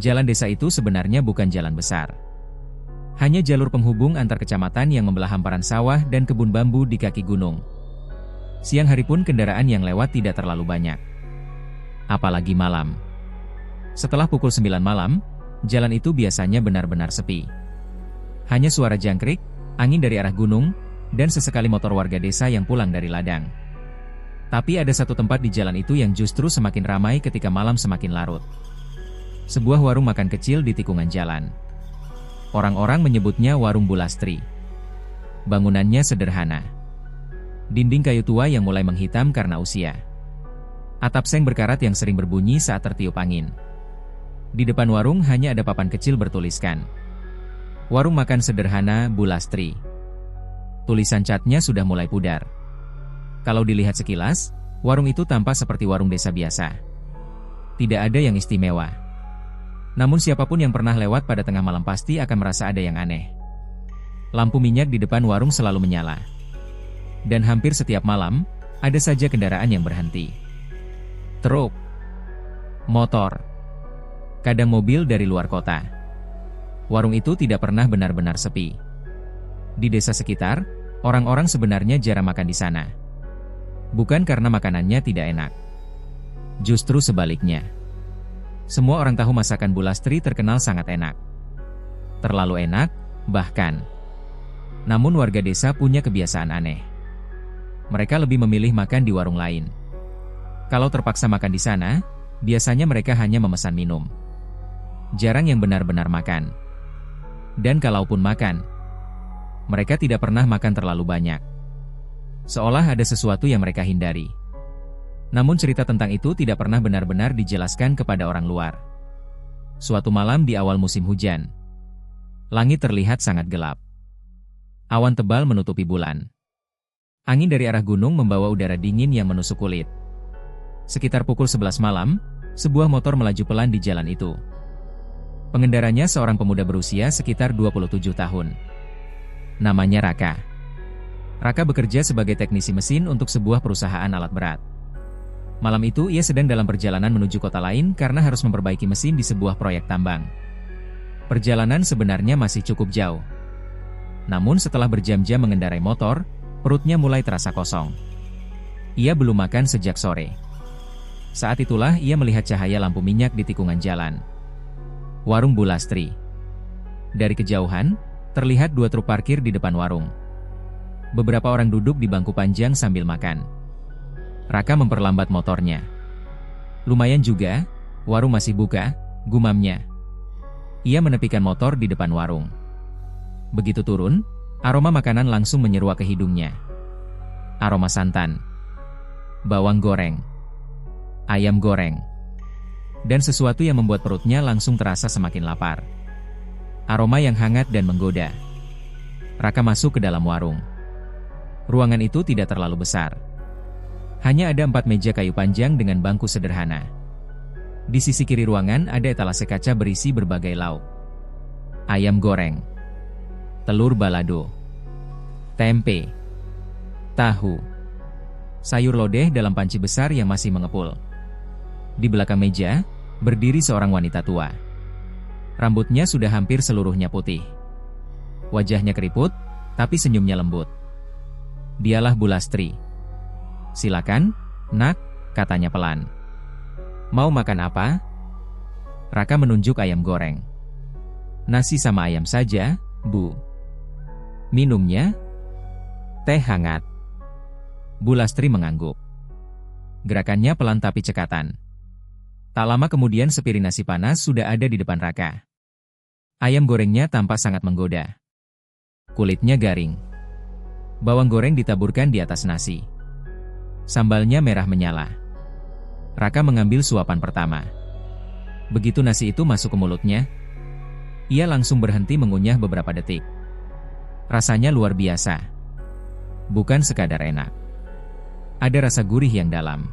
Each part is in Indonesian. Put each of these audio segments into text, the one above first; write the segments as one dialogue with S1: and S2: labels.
S1: Jalan desa itu sebenarnya bukan jalan besar. Hanya jalur penghubung antar kecamatan yang membelah hamparan sawah dan kebun bambu di kaki gunung. Siang hari pun kendaraan yang lewat tidak terlalu banyak. Apalagi malam. Setelah pukul 9 malam, jalan itu biasanya benar-benar sepi. Hanya suara jangkrik, angin dari arah gunung, dan sesekali motor warga desa yang pulang dari ladang. Tapi ada satu tempat di jalan itu yang justru semakin ramai ketika malam semakin larut. Sebuah warung makan kecil di tikungan jalan. Orang-orang menyebutnya Warung Bu Lastri. Bangunannya sederhana. Dinding kayu tua yang mulai menghitam karena usia. Atap seng berkarat yang sering berbunyi saat tertiup angin. Di depan warung hanya ada papan kecil bertuliskan Warung Makan Sederhana Bu Lastri. Tulisan catnya sudah mulai pudar. Kalau dilihat sekilas, warung itu tampak seperti warung desa biasa. Tidak ada yang istimewa. Namun siapapun yang pernah lewat pada tengah malam pasti akan merasa ada yang aneh. Lampu minyak di depan warung selalu menyala. Dan hampir setiap malam, ada saja kendaraan yang berhenti. Truk, motor, kadang mobil dari luar kota. Warung itu tidak pernah benar-benar sepi. Di desa sekitar, orang-orang sebenarnya jarang makan di sana. Bukan karena makanannya tidak enak. Justru sebaliknya. Semua orang tahu masakan Bu Lastri terkenal sangat enak. Terlalu enak, bahkan. Namun warga desa punya kebiasaan aneh. Mereka lebih memilih makan di warung lain. Kalau terpaksa makan di sana, biasanya mereka hanya memesan minum. Jarang yang benar-benar makan. Dan kalaupun makan, mereka tidak pernah makan terlalu banyak. Seolah ada sesuatu yang mereka hindari. Namun cerita tentang itu tidak pernah benar-benar dijelaskan kepada orang luar. Suatu malam di awal musim hujan, langit terlihat sangat gelap. Awan tebal menutupi bulan. Angin dari arah gunung membawa udara dingin yang menusuk kulit. Sekitar pukul 11 malam, sebuah motor melaju pelan di jalan itu. Pengendaranya seorang pemuda berusia sekitar 27 tahun. Namanya Raka. Raka bekerja sebagai teknisi mesin untuk sebuah perusahaan alat berat. Malam itu ia sedang dalam perjalanan menuju kota lain karena harus memperbaiki mesin di sebuah proyek tambang. Perjalanan sebenarnya masih cukup jauh. Namun setelah berjam-jam mengendarai motor, perutnya mulai terasa kosong. Ia belum makan sejak sore. Saat itulah ia melihat cahaya lampu minyak di tikungan jalan. Warung Bu Lastri. Dari kejauhan, terlihat dua truk parkir di depan warung. Beberapa orang duduk di bangku panjang sambil makan. Raka memperlambat motornya. Lumayan juga, warung masih buka, gumamnya. Ia menepikan motor di depan warung. Begitu turun, aroma makanan langsung menyeruak ke hidungnya. Aroma santan, bawang goreng, ayam goreng, dan sesuatu yang membuat perutnya langsung terasa semakin lapar. Aroma yang hangat dan menggoda. Raka masuk ke dalam warung. Ruangan itu tidak terlalu besar. Hanya ada 4 meja kayu panjang dengan bangku sederhana. Di sisi kiri ruangan ada etalase kaca berisi berbagai lauk. Ayam goreng, telur balado, tempe, tahu, sayur lodeh dalam panci besar yang masih mengepul. Di belakang meja, berdiri seorang wanita tua. Rambutnya sudah hampir seluruhnya putih. Wajahnya keriput, tapi senyumnya lembut. Dialah Bu Lastri. Silakan, nak, katanya pelan. Mau makan apa? Raka menunjuk ayam goreng. Nasi sama ayam saja, Bu. Minumnya? Teh hangat. Bu Lastri mengangguk. Gerakannya pelan tapi cekatan. Tak lama kemudian sepiring nasi panas sudah ada di depan Raka. Ayam gorengnya tampak sangat menggoda. Kulitnya garing. Bawang goreng ditaburkan di atas nasi. Sambalnya merah menyala. Raka mengambil suapan pertama. Begitu nasi itu masuk ke mulutnya, ia langsung berhenti mengunyah beberapa detik. Rasanya luar biasa. Bukan sekadar enak. Ada rasa gurih yang dalam.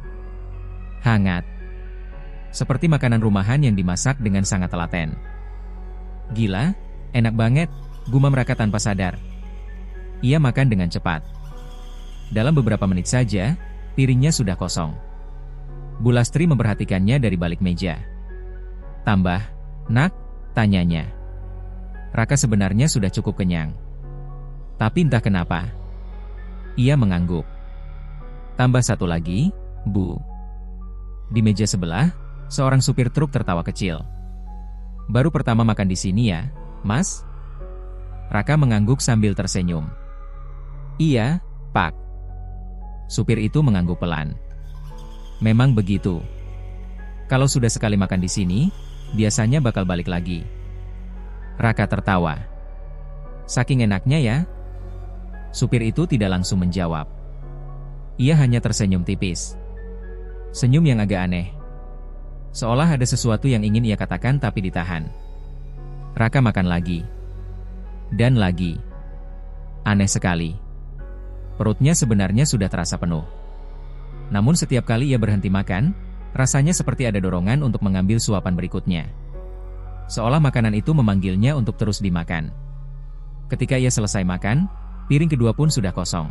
S1: Hangat. Seperti makanan rumahan yang dimasak dengan sangat telaten. Gila, enak banget, gumam Raka tanpa sadar. Ia makan dengan cepat. Dalam beberapa menit saja, piringnya sudah kosong. Bu Lastri memperhatikannya dari balik meja. Tambah, "Nak?" tanyanya. Raka sebenarnya sudah cukup kenyang. Tapi entah kenapa, ia mengangguk. "Tambah satu lagi, Bu." Di meja sebelah, seorang supir truk tertawa kecil. "Baru pertama makan di sini ya, Mas?" Raka mengangguk sambil tersenyum. "Iya, Pak." Supir itu mengangguk pelan. "Memang begitu. Kalau sudah sekali makan di sini, biasanya bakal balik lagi." Raka tertawa. "Saking enaknya ya?" Supir itu tidak langsung menjawab. Ia hanya tersenyum tipis. Senyum yang agak aneh. Seolah ada sesuatu yang ingin ia katakan tapi ditahan. Raka makan lagi. Dan lagi. Aneh sekali. Perutnya sebenarnya sudah terasa penuh. Namun setiap kali ia berhenti makan, rasanya seperti ada dorongan untuk mengambil suapan berikutnya. Seolah makanan itu memanggilnya untuk terus dimakan. Ketika ia selesai makan, piring kedua pun sudah kosong.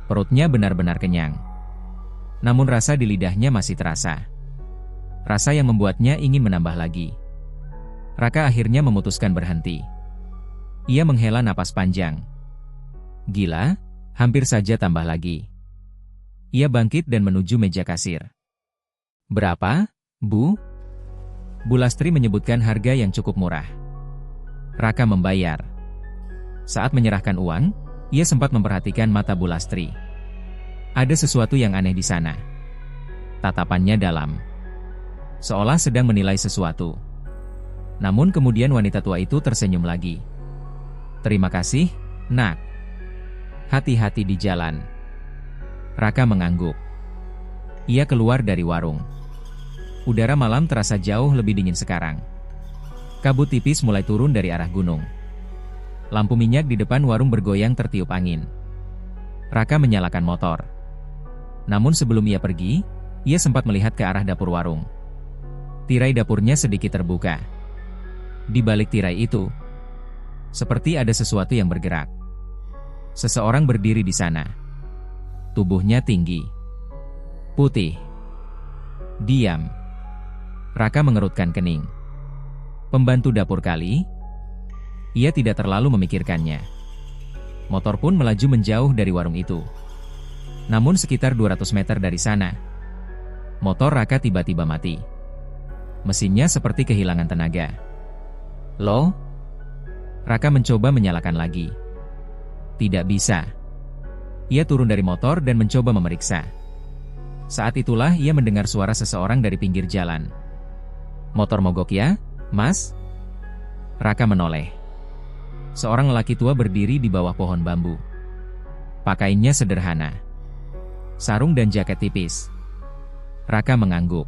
S1: Perutnya benar-benar kenyang. Namun rasa di lidahnya masih terasa. Rasa yang membuatnya ingin menambah lagi. Raka akhirnya memutuskan berhenti. Ia menghela napas panjang. Gila, hampir saja tambah lagi. Ia bangkit dan menuju meja kasir. "Berapa, Bu?" Bu Lastri menyebutkan harga yang cukup murah. Raka membayar. Saat menyerahkan uang, ia sempat memperhatikan mata Bu Lastri. Ada sesuatu yang aneh di sana. Tatapannya dalam. Seolah sedang menilai sesuatu. Namun kemudian wanita tua itu tersenyum lagi. "Terima kasih, Nak. Hati-hati di jalan." Raka mengangguk. Ia keluar dari warung. Udara malam terasa jauh lebih dingin sekarang. Kabut tipis mulai turun dari arah gunung. Lampu minyak di depan warung bergoyang tertiup angin. Raka menyalakan motor. Namun sebelum ia pergi, ia sempat melihat ke arah dapur warung. Tirai dapurnya sedikit terbuka. Di balik tirai itu, seperti ada sesuatu yang bergerak. Seseorang berdiri di sana. Tubuhnya tinggi, putih. Diam. Raka mengerutkan kening. Pembantu dapur kali? Ia tidak terlalu memikirkannya. Motor pun melaju menjauh dari warung itu. Namun sekitar 200 meter dari sana, motor Raka tiba-tiba mati. Mesinnya seperti kehilangan tenaga. "Loh?" Raka mencoba menyalakan lagi. Tidak bisa. Ia turun dari motor dan mencoba memeriksa. Saat itulah ia mendengar suara seseorang dari pinggir jalan. "Motor mogok ya, Mas?" Raka menoleh. Seorang lelaki tua berdiri di bawah pohon bambu. Pakaiannya sederhana. Sarung dan jaket tipis. Raka mengangguk.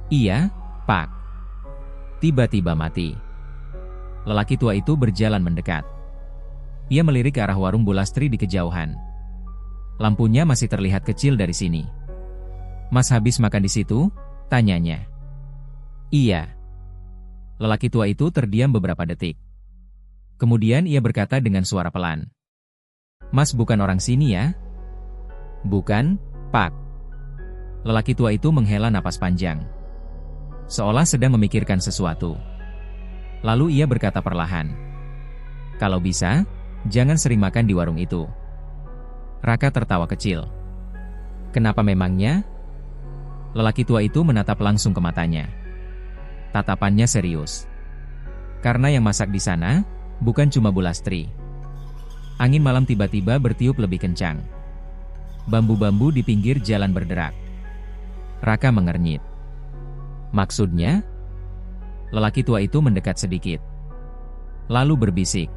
S1: "Iya, Pak." Tiba-tiba mati. Lelaki tua itu berjalan mendekat. Ia melirik ke arah warung Bu Lastri di kejauhan. Lampunya masih terlihat kecil dari sini. "Mas habis makan di situ?" tanyanya. "Iya." Lelaki tua itu terdiam beberapa detik. Kemudian ia berkata dengan suara pelan. "Mas bukan orang sini ya?" "Bukan, Pak." Lelaki tua itu menghela napas panjang. Seolah sedang memikirkan sesuatu. Lalu ia berkata perlahan. "Kalau bisa, jangan sering makan di warung itu." Raka tertawa kecil. "Kenapa memangnya?" Lelaki tua itu menatap langsung ke matanya. Tatapannya serius. "Karena yang masak di sana, bukan cuma Bu Lastri." Angin malam tiba-tiba bertiup lebih kencang. Bambu-bambu di pinggir jalan berderak. Raka mengernyit. "Maksudnya?" Lelaki tua itu mendekat sedikit. Lalu berbisik.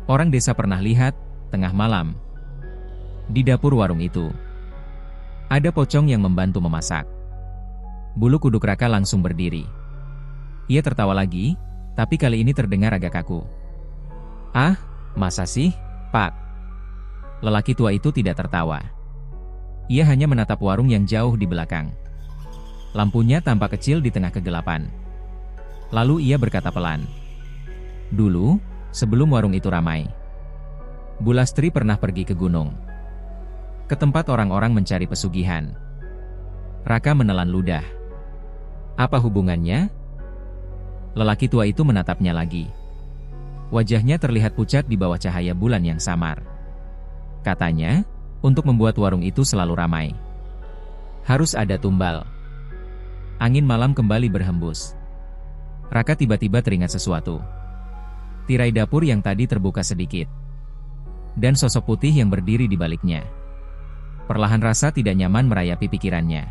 S1: "Orang desa pernah lihat, tengah malam, di dapur warung itu, ada pocong yang membantu memasak." Bulu kuduk Raka langsung berdiri. Ia tertawa lagi, tapi kali ini terdengar agak kaku. "Ah, masa sih, Pak?" Lelaki tua itu tidak tertawa. Ia hanya menatap warung yang jauh di belakang. Lampunya tampak kecil di tengah kegelapan. Lalu ia berkata pelan. "Dulu, sebelum warung itu ramai, Bu Lastri pernah pergi ke gunung. Ke tempat orang-orang mencari pesugihan." Raka menelan ludah. "Apa hubungannya?" Lelaki tua itu menatapnya lagi. Wajahnya terlihat pucat di bawah cahaya bulan yang samar. Katanya, untuk membuat warung itu selalu ramai, harus ada tumbal. Angin malam kembali berhembus. Raka tiba-tiba teringat sesuatu. Tirai dapur yang tadi terbuka sedikit. Dan sosok putih yang berdiri di baliknya. Perlahan rasa tidak nyaman merayapi pikirannya.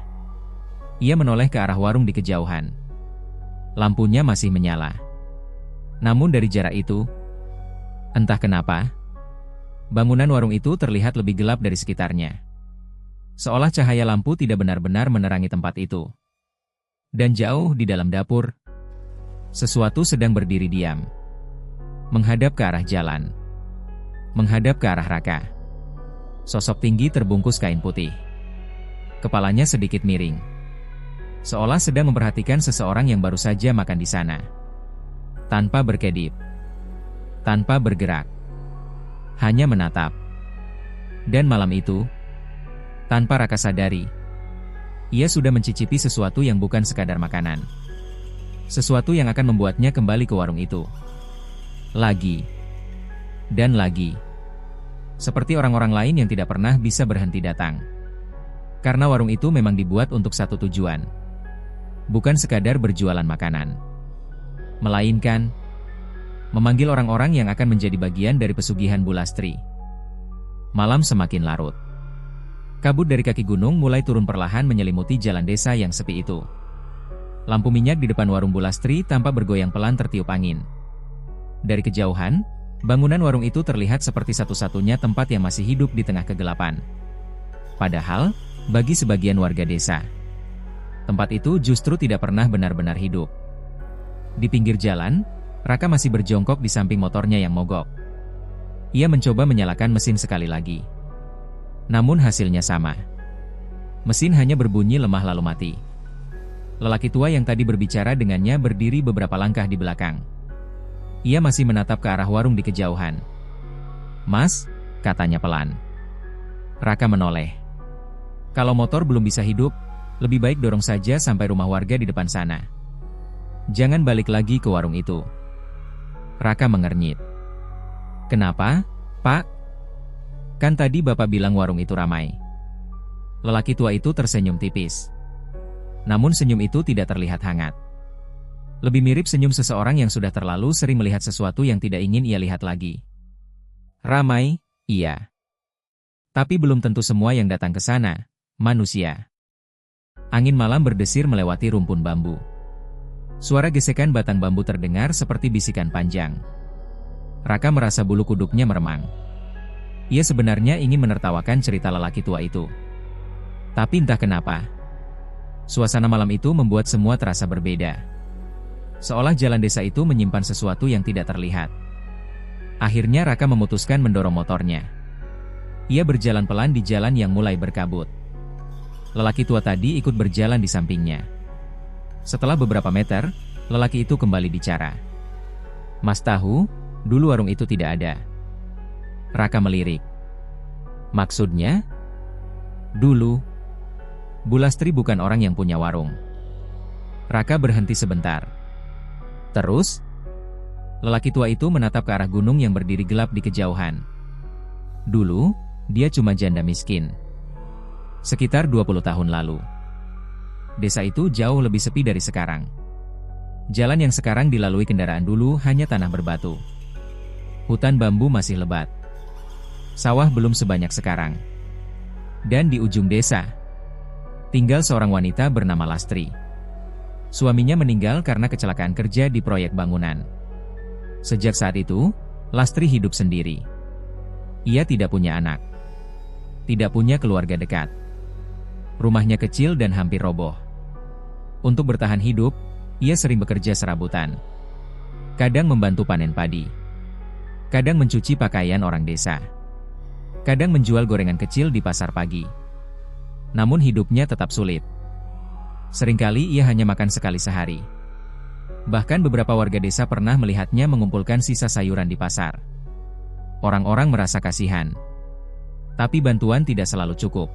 S1: Ia menoleh ke arah warung di kejauhan. Lampunya masih menyala. Namun dari jarak itu, entah kenapa, bangunan warung itu terlihat lebih gelap dari sekitarnya. Seolah cahaya lampu tidak benar-benar menerangi tempat itu. Dan jauh di dalam dapur, sesuatu sedang berdiri diam. Menghadap ke arah jalan. Menghadap ke arah Raka. Sosok tinggi terbungkus kain putih. Kepalanya sedikit miring. Seolah sedang memperhatikan seseorang yang baru saja makan di sana. Tanpa berkedip. Tanpa bergerak. Hanya menatap. Dan malam itu, tanpa Raka sadari, ia sudah mencicipi sesuatu yang bukan sekadar makanan. Sesuatu yang akan membuatnya kembali ke warung itu. Lagi. Dan lagi. Seperti orang-orang lain yang tidak pernah bisa berhenti datang. Karena warung itu memang dibuat untuk satu tujuan. Bukan sekadar berjualan makanan. Melainkan, memanggil orang-orang yang akan menjadi bagian dari pesugihan Bu Lastri. Malam semakin larut. Kabut dari kaki gunung mulai turun perlahan menyelimuti jalan desa yang sepi itu. Lampu minyak di depan warung Bu Lastri tampak bergoyang pelan tertiup angin. Dari kejauhan, bangunan warung itu terlihat seperti satu-satunya tempat yang masih hidup di tengah kegelapan. Padahal, bagi sebagian warga desa, tempat itu justru tidak pernah benar-benar hidup. Di pinggir jalan, Raka masih berjongkok di samping motornya yang mogok. Ia mencoba menyalakan mesin sekali lagi. Namun hasilnya sama. Mesin hanya berbunyi lemah lalu mati. Lelaki tua yang tadi berbicara dengannya berdiri beberapa langkah di belakang. Ia masih menatap ke arah warung di kejauhan. "Mas," katanya pelan. Raka menoleh. Kalau motor belum bisa hidup, lebih baik dorong saja sampai rumah warga di depan sana. Jangan balik lagi ke warung itu. Raka mengernyit. "Kenapa, Pak? Kan tadi Bapak bilang warung itu ramai." Lelaki tua itu tersenyum tipis. Namun senyum itu tidak terlihat hangat. Lebih mirip senyum seseorang yang sudah terlalu sering melihat sesuatu yang tidak ingin ia lihat lagi. Ramai, iya. Tapi belum tentu semua yang datang ke sana, manusia. Angin malam berdesir melewati rumpun bambu. Suara gesekan batang bambu terdengar seperti bisikan panjang. Raka merasa bulu kuduknya meremang. Ia sebenarnya ingin menertawakan cerita lelaki tua itu. Tapi entah kenapa, suasana malam itu membuat semua terasa berbeda. Seolah jalan desa itu menyimpan sesuatu yang tidak terlihat. Akhirnya Raka memutuskan mendorong motornya. Ia berjalan pelan di jalan yang mulai berkabut. Lelaki tua tadi ikut berjalan di sampingnya. Setelah beberapa meter, lelaki itu kembali bicara. "Mas tahu, dulu warung itu tidak ada." Raka melirik. "Maksudnya?" "Dulu, Bu Lastri bukan orang yang punya warung." Raka berhenti sebentar. Terus, lelaki tua itu menatap ke arah gunung yang berdiri gelap di kejauhan. Dulu, dia cuma janda miskin. Sekitar 20 tahun lalu. Desa itu jauh lebih sepi dari sekarang. Jalan yang sekarang dilalui kendaraan dulu hanya tanah berbatu. Hutan bambu masih lebat. Sawah belum sebanyak sekarang. Dan di ujung desa, tinggal seorang wanita bernama Lastri. Suaminya meninggal karena kecelakaan kerja di proyek bangunan. Sejak saat itu, Lastri hidup sendiri. Ia tidak punya anak. Tidak punya keluarga dekat. Rumahnya kecil dan hampir roboh. Untuk bertahan hidup, ia sering bekerja serabutan. Kadang membantu panen padi. Kadang mencuci pakaian orang desa. Kadang menjual gorengan kecil di pasar pagi. Namun hidupnya tetap sulit. Seringkali ia hanya makan sekali sehari. Bahkan beberapa warga desa pernah melihatnya mengumpulkan sisa sayuran di pasar. Orang-orang merasa kasihan. Tapi bantuan tidak selalu cukup.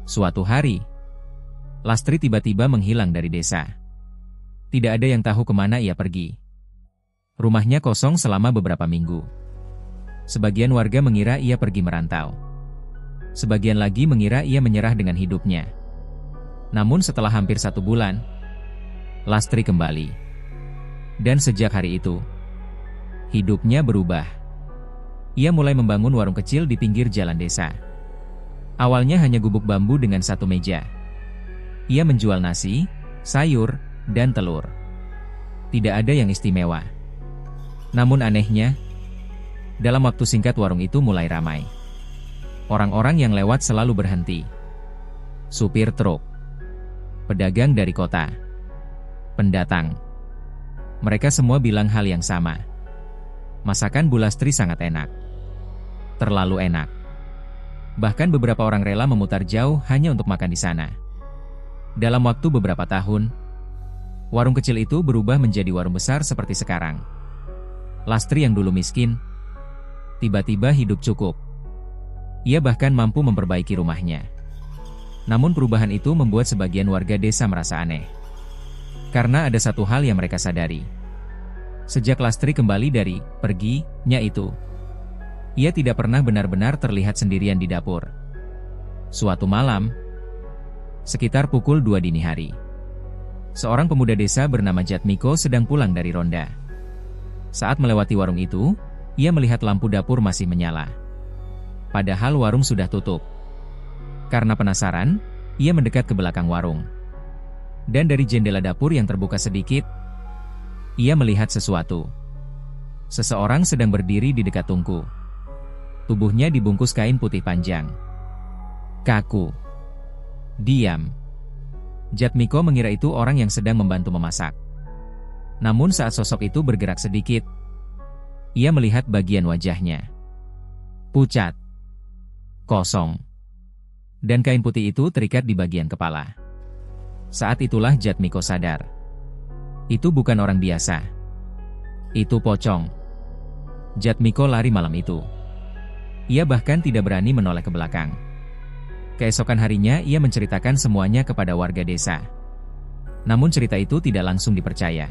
S1: Suatu hari, Lastri tiba-tiba menghilang dari desa. Tidak ada yang tahu kemana ia pergi. Rumahnya kosong selama beberapa minggu. Sebagian warga mengira ia pergi merantau. Sebagian lagi mengira ia menyerah dengan hidupnya. Namun setelah hampir 1 bulan, Lastri kembali. Dan sejak hari itu, hidupnya berubah. Ia mulai membangun warung kecil di pinggir jalan desa. Awalnya hanya gubuk bambu dengan 1 meja. Ia menjual nasi, sayur, dan telur. Tidak ada yang istimewa. Namun anehnya, dalam waktu singkat warung itu mulai ramai. Orang-orang yang lewat selalu berhenti. Supir truk, pedagang dari kota, pendatang. Mereka semua bilang hal yang sama. Masakan Bu Lastri sangat enak. Terlalu enak. Bahkan beberapa orang rela memutar jauh hanya untuk makan di sana. Dalam waktu beberapa tahun, warung kecil itu berubah menjadi warung besar seperti sekarang. Lastri yang dulu miskin, tiba-tiba hidup cukup. Ia bahkan mampu memperbaiki rumahnya. Namun perubahan itu membuat sebagian warga desa merasa aneh. Karena ada satu hal yang mereka sadari. Sejak Lastri kembali dari perginya itu, ia tidak pernah benar-benar terlihat sendirian di dapur. Suatu malam, sekitar pukul 2 dini hari, seorang pemuda desa bernama Jatmiko sedang pulang dari ronda. Saat melewati warung itu, ia melihat lampu dapur masih menyala. Padahal warung sudah tutup. Karena penasaran, ia mendekat ke belakang warung. Dan dari jendela dapur yang terbuka sedikit, ia melihat sesuatu. Seseorang sedang berdiri di dekat tungku. Tubuhnya dibungkus kain putih panjang. Kaku. Diam. Jatmiko mengira itu orang yang sedang membantu memasak. Namun saat sosok itu bergerak sedikit, ia melihat bagian wajahnya. Pucat. Kosong. Dan kain putih itu terikat di bagian kepala. Saat itulah Jatmiko sadar. Itu bukan orang biasa. Itu pocong. Jatmiko lari malam itu. Ia bahkan tidak berani menoleh ke belakang. Keesokan harinya ia menceritakan semuanya kepada warga desa. Namun cerita itu tidak langsung dipercaya.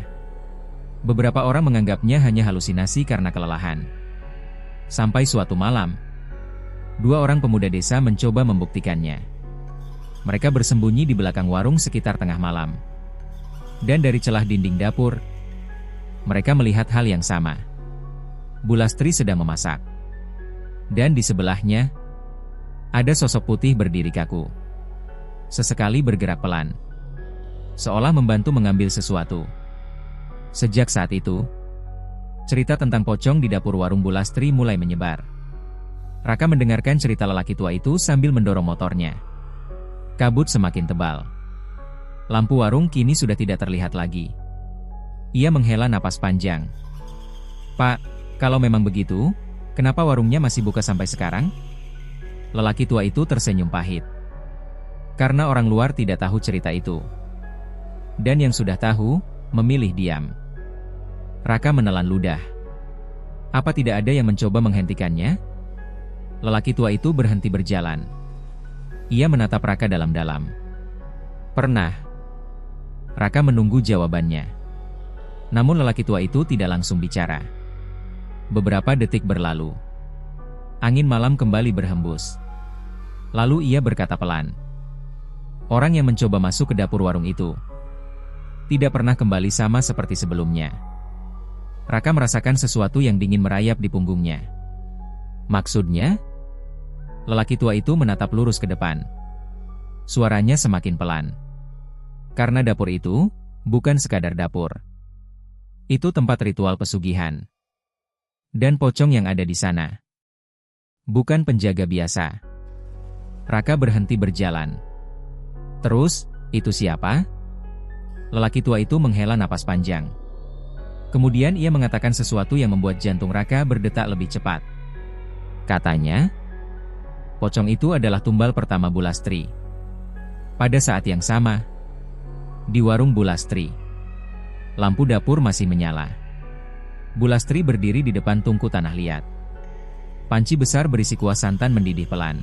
S1: Beberapa orang menganggapnya hanya halusinasi karena kelelahan. Sampai suatu malam, 2 orang pemuda desa mencoba membuktikannya. Mereka bersembunyi di belakang warung sekitar tengah malam. Dan dari celah dinding dapur, mereka melihat hal yang sama. Bu Lastri sedang memasak. Dan di sebelahnya, ada sosok putih berdiri kaku. Sesekali bergerak pelan, seolah membantu mengambil sesuatu. Sejak saat itu, cerita tentang pocong di dapur warung Bu Lastri mulai menyebar. Raka mendengarkan cerita lelaki tua itu sambil mendorong motornya. Kabut semakin tebal. Lampu warung kini sudah tidak terlihat lagi. Ia menghela napas panjang. "Pak, kalau memang begitu, kenapa warungnya masih buka sampai sekarang?" Lelaki tua itu tersenyum pahit. Karena orang luar tidak tahu cerita itu. Dan yang sudah tahu, memilih diam. Raka menelan ludah. Apa tidak ada yang mencoba menghentikannya? Lelaki tua itu berhenti berjalan. Ia menatap Raka dalam-dalam. "Pernah." Raka menunggu jawabannya. Namun lelaki tua itu tidak langsung bicara. Beberapa detik berlalu. Angin malam kembali berhembus. Lalu ia berkata pelan. Orang yang mencoba masuk ke dapur warung itu tidak pernah kembali sama seperti sebelumnya. Raka merasakan sesuatu yang dingin merayap di punggungnya. "Maksudnya?" Lelaki tua itu menatap lurus ke depan. Suaranya semakin pelan. Karena dapur itu bukan sekadar dapur. Itu tempat ritual pesugihan. Dan pocong yang ada di sana bukan penjaga biasa. Raka berhenti berjalan. "Terus, itu siapa?" Lelaki tua itu menghela napas panjang. Kemudian ia mengatakan sesuatu yang membuat jantung Raka berdetak lebih cepat. Katanya, pocong itu adalah tumbal pertama Bu Lastri. Pada saat yang sama, di warung Bu Lastri, lampu dapur masih menyala. Bu Lastri berdiri di depan tungku tanah liat. Panci besar berisi kuah santan mendidih pelan.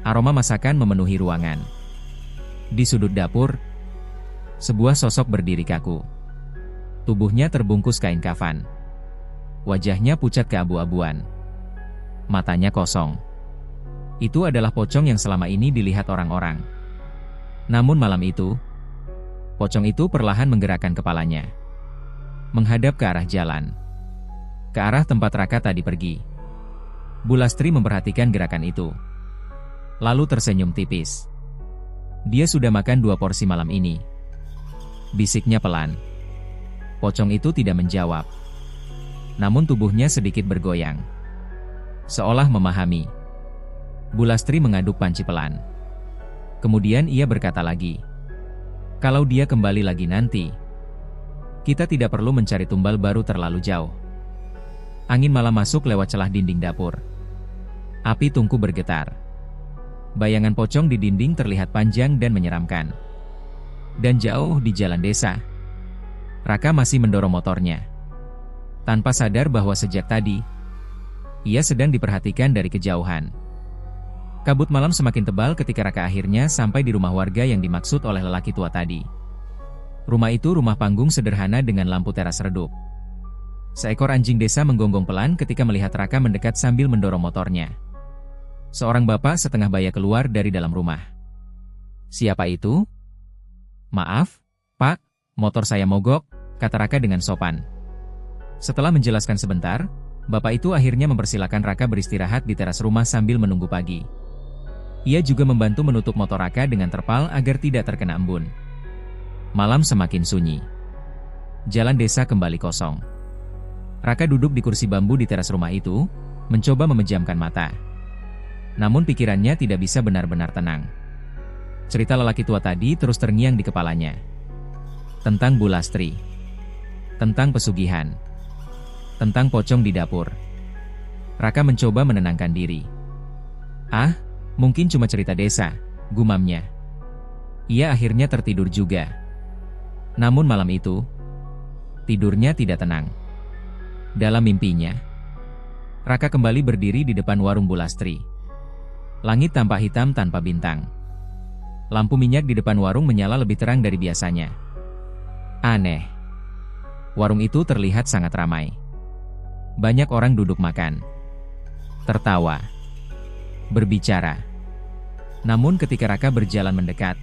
S1: Aroma masakan memenuhi ruangan. Di sudut dapur, Sebuah sosok berdiri kaku. Tubuhnya terbungkus kain kafan. Wajahnya pucat keabu-abuan. Matanya kosong. Itu adalah pocong yang selama ini dilihat orang-orang. Namun malam itu, pocong itu perlahan menggerakkan kepalanya. Menghadap ke arah jalan. Ke arah tempat Raka tadi pergi. Bu Lastri memperhatikan gerakan itu. Lalu tersenyum tipis. Dia sudah makan 2 porsi malam ini. Bisiknya pelan. Pocong itu tidak menjawab. Namun tubuhnya sedikit bergoyang. Seolah memahami. Bu Lastri mengaduk panci pelan. Kemudian ia berkata lagi. Kalau dia kembali lagi nanti, kita tidak perlu mencari tumbal baru terlalu jauh. Angin malam masuk lewat celah dinding dapur. Api tungku bergetar. Bayangan pocong di dinding terlihat panjang dan menyeramkan. Dan jauh di jalan desa, Raka masih mendorong motornya. Tanpa sadar bahwa sejak tadi, ia sedang diperhatikan dari kejauhan. Kabut malam semakin tebal ketika Raka akhirnya sampai di rumah warga yang dimaksud oleh lelaki tua tadi. Rumah itu rumah panggung sederhana dengan lampu teras redup. Seekor anjing desa menggonggong pelan ketika melihat Raka mendekat sambil mendorong motornya. Seorang bapak setengah baya keluar dari dalam rumah. Siapa itu? Maaf, Pak, motor saya mogok, kata Raka dengan sopan. Setelah menjelaskan sebentar, bapak itu akhirnya mempersilakan Raka beristirahat di teras rumah sambil menunggu pagi. Ia juga membantu menutup motor Raka dengan terpal agar tidak terkena embun. Malam semakin sunyi. Jalan desa kembali kosong. Raka duduk di kursi bambu di teras rumah itu, mencoba memejamkan mata. Namun pikirannya tidak bisa benar-benar tenang. Cerita lelaki tua tadi terus terngiang di kepalanya. Tentang Bu Lastri. Tentang pesugihan. Tentang pocong di dapur. Raka mencoba menenangkan diri. Ah, mungkin cuma cerita desa, gumamnya. Ia akhirnya tertidur juga. Namun malam itu, tidurnya tidak tenang. Dalam mimpinya, Raka kembali berdiri di depan warung Bu Lastri. Langit tampak hitam tanpa bintang. Lampu minyak di depan warung menyala lebih terang dari biasanya. Aneh. Warung itu terlihat sangat ramai. Banyak orang duduk makan, tertawa, berbicara. Namun ketika Raka berjalan mendekat,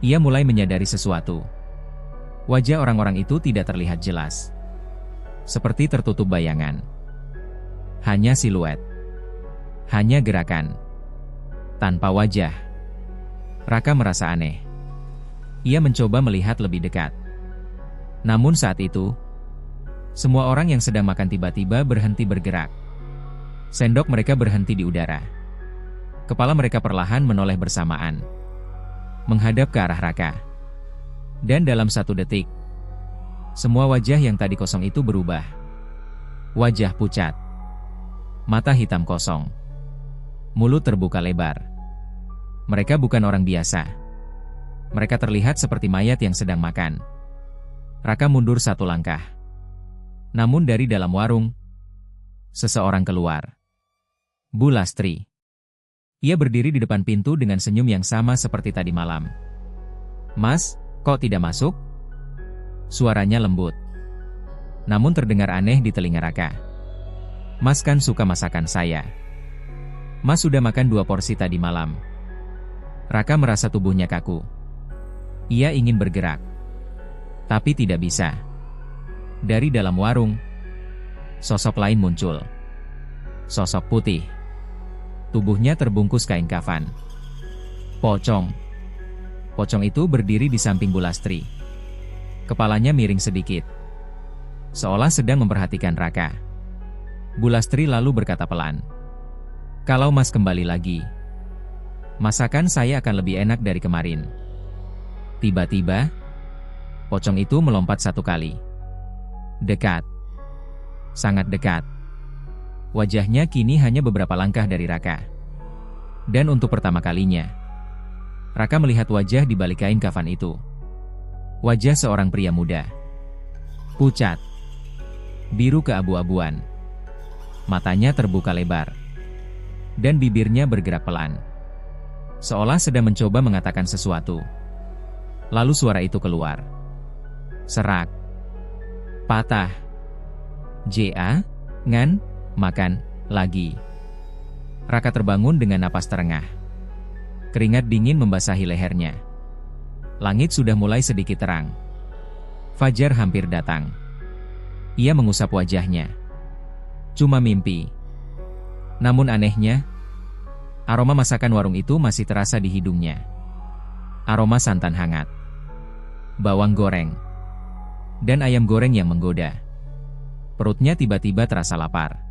S1: ia mulai menyadari sesuatu. Wajah orang-orang itu tidak terlihat jelas. Seperti tertutup bayangan. Hanya siluet. Hanya gerakan. Tanpa wajah. Raka merasa aneh. Ia mencoba melihat lebih dekat. Namun saat itu, semua orang yang sedang makan tiba-tiba berhenti bergerak. Sendok mereka berhenti di udara. Kepala mereka perlahan menoleh bersamaan. Menghadap ke arah Raka. Dan dalam 1 detik, semua wajah yang tadi kosong itu berubah. Wajah pucat. Mata hitam kosong. Mulut terbuka lebar. Mereka bukan orang biasa. Mereka terlihat seperti mayat yang sedang makan. Raka mundur 1 langkah. Namun dari dalam warung, seseorang keluar. Bu Lastri. Ia berdiri di depan pintu dengan senyum yang sama seperti tadi malam. Mas, kok tidak masuk? Suaranya lembut. Namun terdengar aneh di telinga Raka. Mas kan suka masakan saya. Mas sudah makan 2 porsi tadi malam. Raka merasa tubuhnya kaku. Ia ingin bergerak. Tapi tidak bisa. Dari dalam warung, sosok lain muncul. Sosok putih. Tubuhnya terbungkus kain kafan. Pocong. Pocong itu berdiri di samping Bu Lastri. Kepalanya miring sedikit. Seolah sedang memperhatikan Raka. Bu Lastri lalu berkata pelan. Kalau Mas kembali lagi, masakan saya akan lebih enak dari kemarin. Tiba-tiba, pocong itu melompat 1 kali. Dekat. Sangat dekat. Wajahnya kini hanya beberapa langkah dari Raka. Dan untuk pertama kalinya, Raka melihat wajah di balik kain kafan itu. Wajah seorang pria muda. Pucat. Biru keabu-abuan. Matanya terbuka lebar. Dan bibirnya bergerak pelan. Seolah sedang mencoba mengatakan sesuatu. Lalu suara itu keluar. Serak. Patah. Ja, ngan, makan, lagi. Raka terbangun dengan napas terengah. Keringat dingin membasahi lehernya. Langit sudah mulai sedikit terang. Fajar hampir datang. Ia mengusap wajahnya. Cuma mimpi. Namun anehnya, aroma masakan warung itu masih terasa di hidungnya. Aroma santan hangat, bawang goreng, dan ayam goreng yang menggoda. Perutnya tiba-tiba terasa lapar.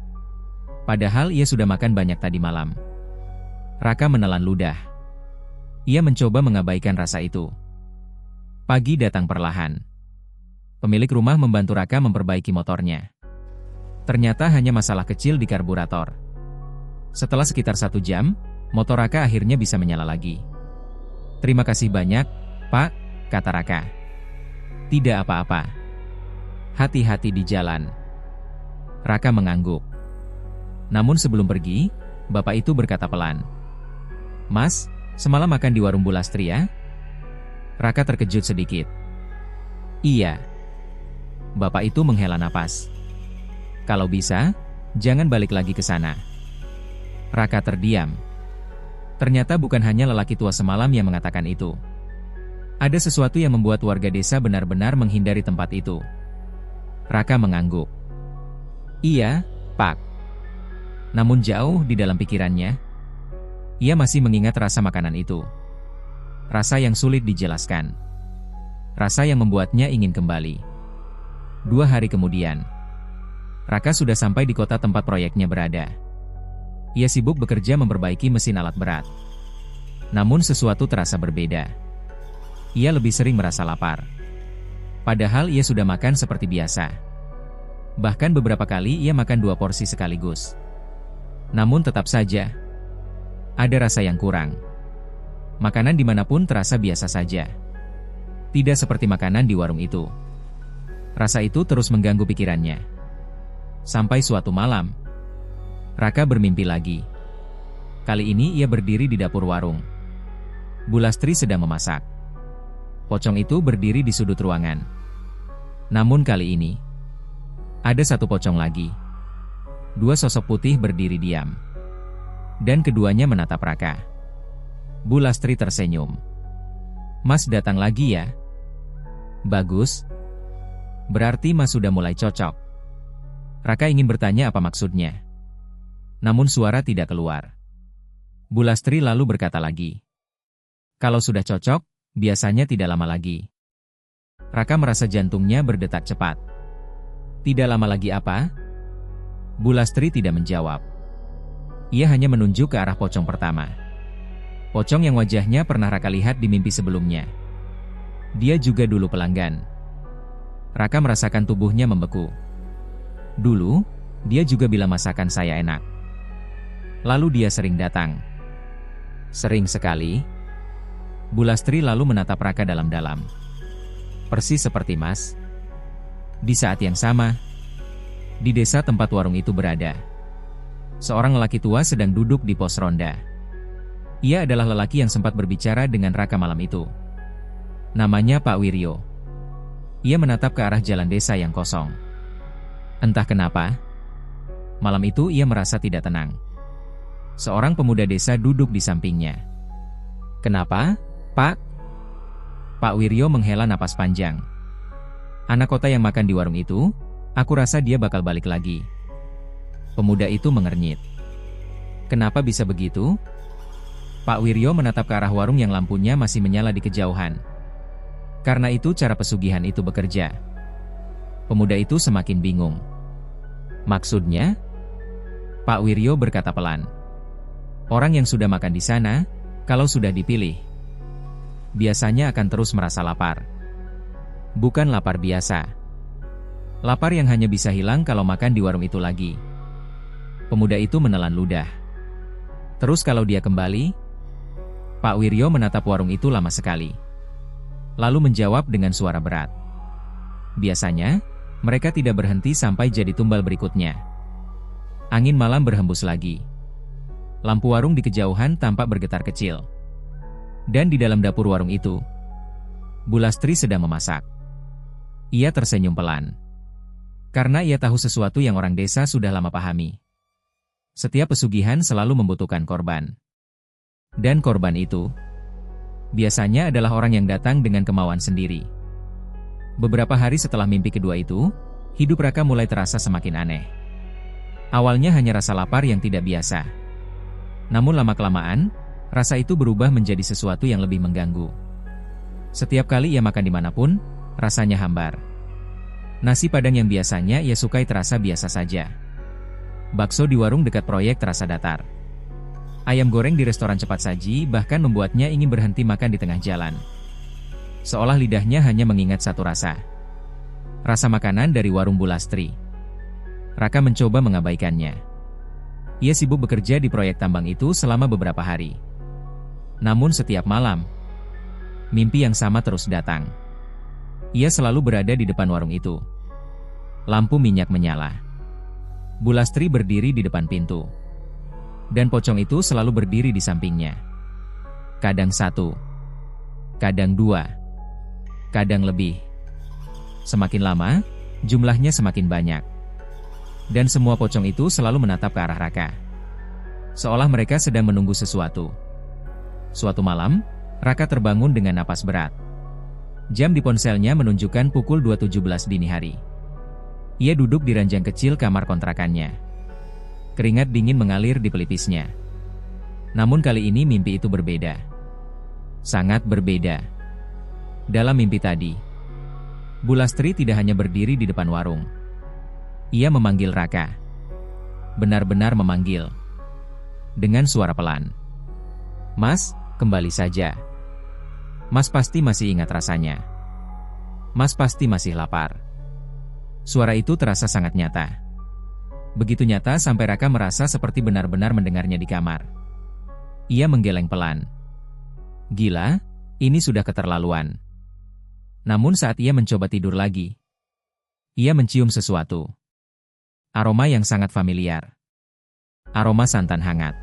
S1: Padahal ia sudah makan banyak tadi malam. Raka menelan ludah. Ia mencoba mengabaikan rasa itu. Pagi datang perlahan. Pemilik rumah membantu Raka memperbaiki motornya. Ternyata hanya masalah kecil di karburator. Setelah sekitar 1 jam, motor Raka akhirnya bisa menyala lagi. "Terima kasih banyak, Pak," kata Raka. "Tidak apa-apa. Hati-hati di jalan." Raka mengangguk. Namun sebelum pergi, bapak itu berkata pelan, "Mas, semalam makan di warung Bu Lastri ya?" Raka terkejut sedikit. "Iya." Bapak itu menghela napas. "Kalau bisa, jangan balik lagi ke sana." Raka terdiam. Ternyata bukan hanya lelaki tua semalam yang mengatakan itu. Ada sesuatu yang membuat warga desa benar-benar menghindari tempat itu. Raka mengangguk. "Iya, Pak." Namun jauh di dalam pikirannya, ia masih mengingat rasa makanan itu. Rasa yang sulit dijelaskan. Rasa yang membuatnya ingin kembali. 2 hari kemudian, Raka sudah sampai di kota tempat proyeknya berada. Ia sibuk bekerja memperbaiki mesin alat berat. Namun sesuatu terasa berbeda. Ia lebih sering merasa lapar. Padahal ia sudah makan seperti biasa. Bahkan beberapa kali ia makan 2 porsi sekaligus. Namun tetap saja, ada rasa yang kurang. Makanan dimanapun terasa biasa saja. Tidak seperti makanan di warung itu. Rasa itu terus mengganggu pikirannya. Sampai suatu malam, Raka bermimpi lagi. Kali ini ia berdiri di dapur warung. Bu Lastri sedang memasak. Pocong itu berdiri di sudut ruangan. Namun kali ini, ada satu pocong lagi. 2 sosok putih berdiri diam. Dan keduanya menatap Raka. Bu Lastri tersenyum. "Mas datang lagi ya? Bagus. Berarti Mas sudah mulai cocok." Raka ingin bertanya apa maksudnya. Namun suara tidak keluar. Bu Lastri lalu berkata lagi, "Kalau sudah cocok, biasanya tidak lama lagi." Raka merasa jantungnya berdetak cepat. "Tidak lama lagi apa?" Bu Lastri tidak menjawab. Ia hanya menunjuk ke arah pocong pertama. Pocong yang wajahnya pernah Raka lihat di mimpi sebelumnya. Dia juga dulu pelanggan. Raka merasakan tubuhnya membeku. Dulu, dia juga bilang masakan saya enak. Lalu dia sering datang. Sering sekali. Bu Lastri lalu menatap Raka dalam-dalam. "Persis seperti Mas." Di saat yang sama, di desa tempat warung itu berada, seorang lelaki tua sedang duduk di pos ronda. Ia adalah lelaki yang sempat berbicara dengan Raka malam itu. Namanya Pak Wiryo. Ia menatap ke arah jalan desa yang kosong. Entah kenapa, malam itu ia merasa tidak tenang. Seorang pemuda desa duduk di sampingnya. "Kenapa, Pak?" Pak Wiryo menghela napas panjang. "Anak kota yang makan di warung itu, aku rasa dia bakal balik lagi." Pemuda itu mengernyit. "Kenapa bisa begitu?" Pak Wiryo menatap ke arah warung yang lampunya masih menyala di kejauhan. Karena itu cara pesugihan itu bekerja. Pemuda itu semakin bingung. "Maksudnya?" Pak Wiryo berkata pelan. "Orang yang sudah makan di sana, kalau sudah dipilih, biasanya akan terus merasa lapar. Bukan lapar biasa. Lapar yang hanya bisa hilang kalau makan di warung itu lagi." Pemuda itu menelan ludah. "Terus kalau dia kembali?" Pak Wiryo menatap warung itu lama sekali. Lalu menjawab dengan suara berat. "Biasanya, mereka tidak berhenti sampai jadi tumbal berikutnya." Angin malam berhembus lagi. Lampu warung di kejauhan tampak bergetar kecil. Dan di dalam dapur warung itu, Bu Lastri sedang memasak. Ia tersenyum pelan. Karena ia tahu sesuatu yang orang desa sudah lama pahami. Setiap pesugihan selalu membutuhkan korban. Dan korban itu biasanya adalah orang yang datang dengan kemauan sendiri. Beberapa hari setelah mimpi kedua itu, hidup Raka mulai terasa semakin aneh. Awalnya hanya rasa lapar yang tidak biasa. Namun lama-kelamaan, rasa itu berubah menjadi sesuatu yang lebih mengganggu. Setiap kali ia makan dimanapun, rasanya hambar. Nasi padang yang biasanya ia sukai terasa biasa saja. Bakso di warung dekat proyek terasa datar. Ayam goreng di restoran cepat saji bahkan membuatnya ingin berhenti makan di tengah jalan. Seolah lidahnya hanya mengingat satu rasa. Rasa makanan dari warung Bu Lastri. Raka mencoba mengabaikannya. Ia sibuk bekerja di proyek tambang itu selama beberapa hari. Namun setiap malam, mimpi yang sama terus datang. Ia selalu berada di depan warung itu. Lampu minyak menyala. Bu Lastri berdiri di depan pintu. Dan pocong itu selalu berdiri di sampingnya. Kadang satu, kadang dua, kadang lebih. Semakin lama, jumlahnya semakin banyak. Dan semua pocong itu selalu menatap ke arah Raka. Seolah mereka sedang menunggu sesuatu. Suatu malam, Raka terbangun dengan napas berat. Jam di ponselnya menunjukkan pukul 2.17 dini hari. Ia duduk di ranjang kecil kamar kontrakannya. Keringat dingin mengalir di pelipisnya. Namun kali ini mimpi itu berbeda. Sangat berbeda. Dalam mimpi tadi, Bu Lastri tidak hanya berdiri di depan warung. Ia memanggil Raka. Benar-benar memanggil. Dengan suara pelan. "Mas, kembali saja. Mas pasti masih ingat rasanya. Mas pasti masih lapar." Suara itu terasa sangat nyata. Begitu nyata sampai Raka merasa seperti benar-benar mendengarnya di kamar. Ia menggeleng pelan. Gila, ini sudah keterlaluan. Namun saat ia mencoba tidur lagi, ia mencium sesuatu. Aroma yang sangat familiar. Aroma santan hangat.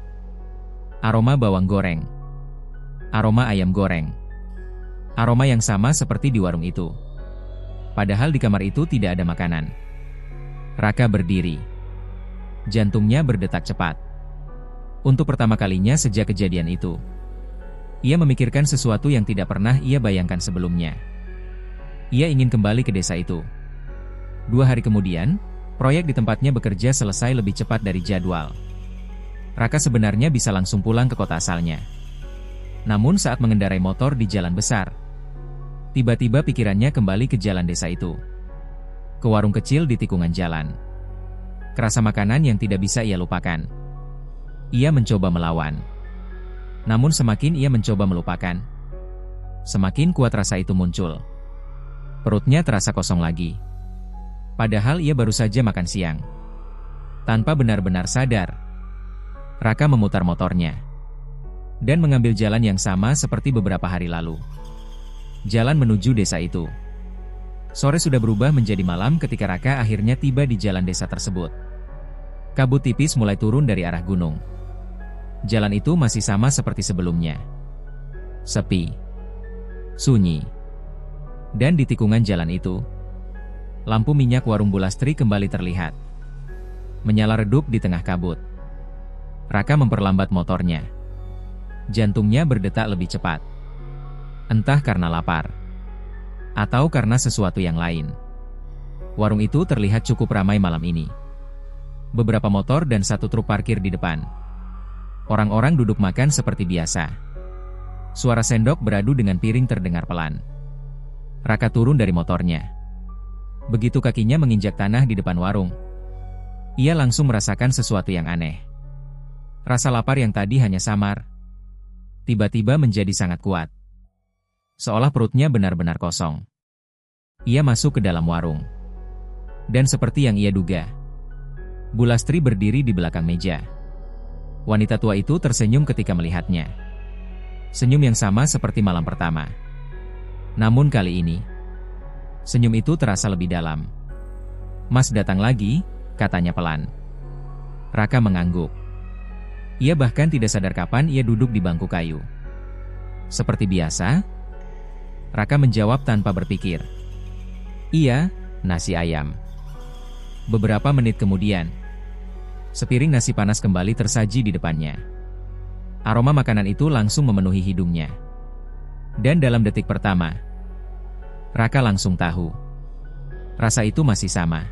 S1: Aroma bawang goreng. Aroma ayam goreng. Aroma yang sama seperti di warung itu. Padahal di kamar itu tidak ada makanan. Raka berdiri. Jantungnya berdetak cepat. Untuk pertama kalinya sejak kejadian itu, ia memikirkan sesuatu yang tidak pernah ia bayangkan sebelumnya. Ia ingin kembali ke desa itu. 2 hari kemudian, proyek di tempatnya bekerja selesai lebih cepat dari jadwal. Raka sebenarnya bisa langsung pulang ke kota asalnya. Namun saat mengendarai motor di jalan besar, tiba-tiba pikirannya kembali ke jalan desa itu. Ke warung kecil di tikungan jalan. Kerasa makanan yang tidak bisa ia lupakan. Ia mencoba melawan. Namun semakin ia mencoba melupakan, semakin kuat rasa itu muncul. Perutnya terasa kosong lagi. Padahal ia baru saja makan siang. Tanpa benar-benar sadar, Raka memutar motornya dan mengambil jalan yang sama seperti beberapa hari lalu. Jalan menuju desa itu. Sore sudah berubah menjadi malam ketika Raka akhirnya tiba di jalan desa tersebut. Kabut tipis mulai turun dari arah gunung. Jalan itu masih sama seperti sebelumnya. Sepi. Sunyi. Dan di tikungan jalan itu, lampu minyak warung Bu Lastri kembali terlihat. Menyala redup di tengah kabut. Raka memperlambat motornya. Jantungnya berdetak lebih cepat. Entah karena lapar, atau karena sesuatu yang lain. Warung itu terlihat cukup ramai malam ini. Beberapa motor dan 1 truk parkir di depan. Orang-orang duduk makan seperti biasa. Suara sendok beradu dengan piring terdengar pelan. Raka turun dari motornya. Begitu kakinya menginjak tanah di depan warung, ia langsung merasakan sesuatu yang aneh. Rasa lapar yang tadi hanya samar, tiba-tiba menjadi sangat kuat. Seolah perutnya benar-benar kosong. Ia masuk ke dalam warung. Dan seperti yang ia duga, Bu Lastri berdiri di belakang meja. Wanita tua itu tersenyum ketika melihatnya. Senyum yang sama seperti malam pertama. Namun kali ini, senyum itu terasa lebih dalam. "Mas datang lagi," katanya pelan. Raka mengangguk. Ia bahkan tidak sadar kapan ia duduk di bangku kayu. Seperti biasa, Raka menjawab tanpa berpikir. Iya, nasi ayam. Beberapa menit kemudian, sepiring nasi panas kembali tersaji di depannya. Aroma makanan itu langsung memenuhi hidungnya. Dan dalam detik pertama, Raka langsung tahu. Rasa itu masih sama.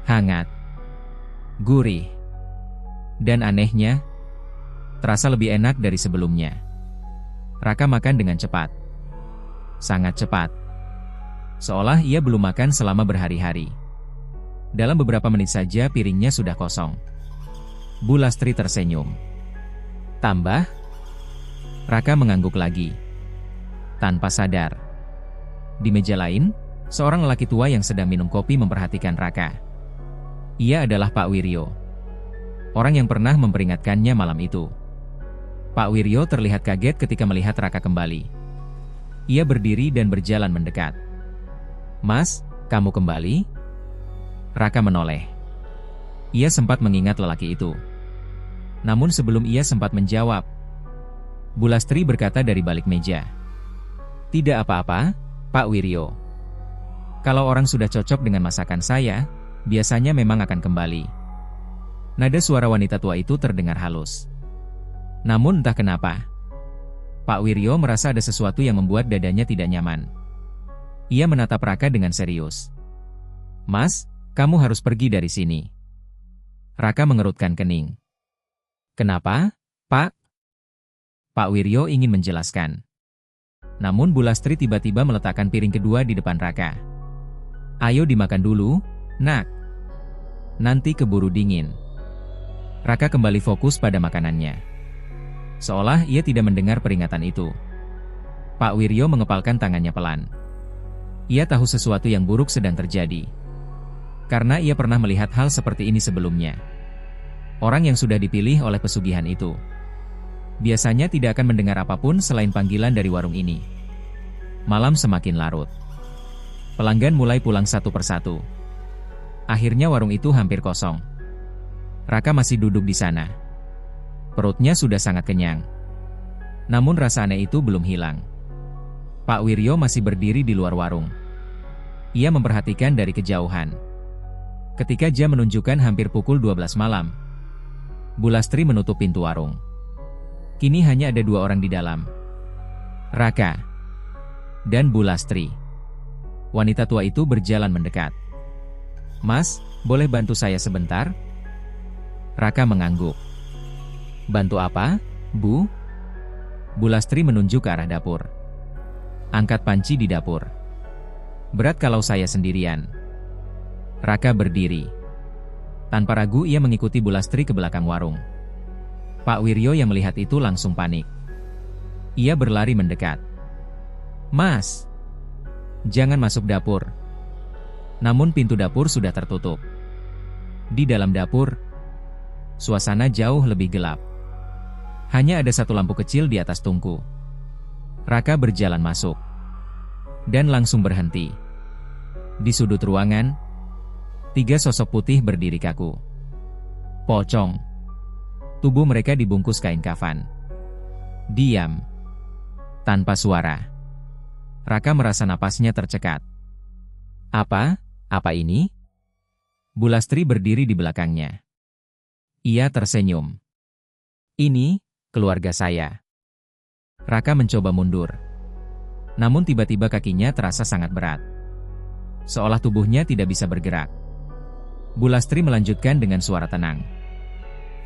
S1: Hangat, gurih, dan anehnya, terasa lebih enak dari sebelumnya. Raka makan dengan cepat. Sangat cepat. Seolah ia belum makan selama berhari-hari. Dalam beberapa menit saja piringnya sudah kosong. Bu Lastri tersenyum. Tambah? Raka mengangguk lagi. Tanpa sadar. Di meja lain, seorang lelaki tua yang sedang minum kopi memperhatikan Raka. Ia adalah Pak Wiryo. Orang yang pernah memperingatkannya malam itu. Pak Wiryo terlihat kaget ketika melihat Raka kembali. Ia berdiri dan berjalan mendekat. Mas, kamu kembali? Raka menoleh. Ia sempat mengingat lelaki itu. Namun sebelum ia sempat menjawab, Bu Lastri berkata dari balik meja. Tidak apa-apa, Pak Wiryo. Kalau orang sudah cocok dengan masakan saya, biasanya memang akan kembali. Nada suara wanita tua itu terdengar halus. Namun entah kenapa, Pak Wiryo merasa ada sesuatu yang membuat dadanya tidak nyaman. Ia menatap Raka dengan serius. Mas, kamu harus pergi dari sini. Raka mengerutkan kening. Kenapa, Pak? Pak Wiryo ingin menjelaskan. Namun Bu Lastri tiba-tiba meletakkan piring kedua di depan Raka. Ayo dimakan dulu, nak. Nanti keburu dingin. Raka kembali fokus pada makanannya. Seolah ia tidak mendengar peringatan itu. Pak Wiryo mengepalkan tangannya pelan. Ia tahu sesuatu yang buruk sedang terjadi. Karena ia pernah melihat hal seperti ini sebelumnya. Orang yang sudah dipilih oleh pesugihan itu biasanya tidak akan mendengar apapun selain panggilan dari warung ini. Malam semakin larut. Pelanggan mulai pulang satu persatu. Akhirnya warung itu hampir kosong. Raka masih duduk di sana. Perutnya sudah sangat kenyang. Namun rasa aneh itu belum hilang. Pak Wiryo masih berdiri di luar warung. Ia memperhatikan dari kejauhan. Ketika jam menunjukkan hampir pukul 12 malam, Bu Lastri menutup pintu warung. Kini hanya ada dua orang di dalam. Raka dan Bu Lastri. Wanita tua itu berjalan mendekat. Mas, boleh bantu saya sebentar? Raka mengangguk. Bantu apa, Bu? Bu Lastri menunjuk ke arah dapur. Angkat panci di dapur. Berat kalau saya sendirian. Raka berdiri. Tanpa ragu ia mengikuti Bu Lastri ke belakang warung. Pak Wiryo yang melihat itu langsung panik. Ia berlari mendekat. Mas, jangan masuk dapur. Namun pintu dapur sudah tertutup. Di dalam dapur, suasana jauh lebih gelap. Hanya ada satu lampu kecil di atas tungku. Raka berjalan masuk. Dan langsung berhenti. Di sudut ruangan, tiga sosok putih berdiri kaku. Pocong. Tubuh mereka dibungkus kain kafan. Diam. Tanpa suara. Raka merasa napasnya tercekat. Apa ini? Bu Lastri berdiri di belakangnya. Ia tersenyum. Ini, keluarga saya. Raka mencoba mundur. Namun tiba-tiba kakinya terasa sangat berat. Seolah tubuhnya tidak bisa bergerak. Bu Lastri melanjutkan dengan suara tenang.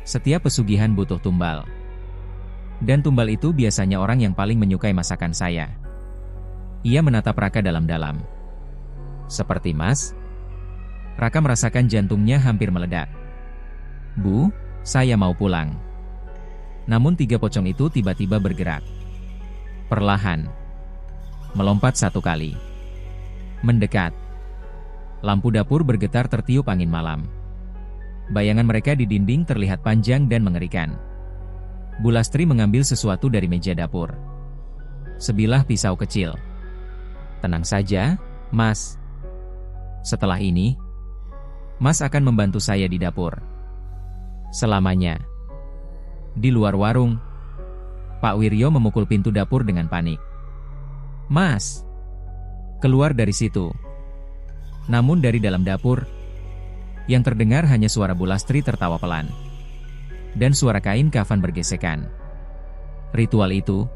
S1: Setiap pesugihan butuh tumbal. Dan tumbal itu biasanya orang yang paling menyukai masakan saya. Ia menatap Raka dalam-dalam. Seperti Mas? Raka merasakan jantungnya hampir meledak. Bu, saya mau pulang. Namun tiga pocong itu tiba-tiba bergerak. Perlahan. Melompat satu kali. Mendekat. Lampu dapur bergetar tertiup angin malam. Bayangan mereka di dinding terlihat panjang dan mengerikan. Bu Lastri mengambil sesuatu dari meja dapur. Sebilah pisau kecil. Tenang saja, Mas. Setelah ini, Mas akan membantu saya di dapur. Selamanya. Di luar warung, Pak Wiryo memukul pintu dapur dengan panik. "Mas!" keluar dari situ. Namun dari dalam dapur, yang terdengar hanya suara Bu Lastri tertawa pelan. Dan suara kain kafan bergesekan. Ritual itu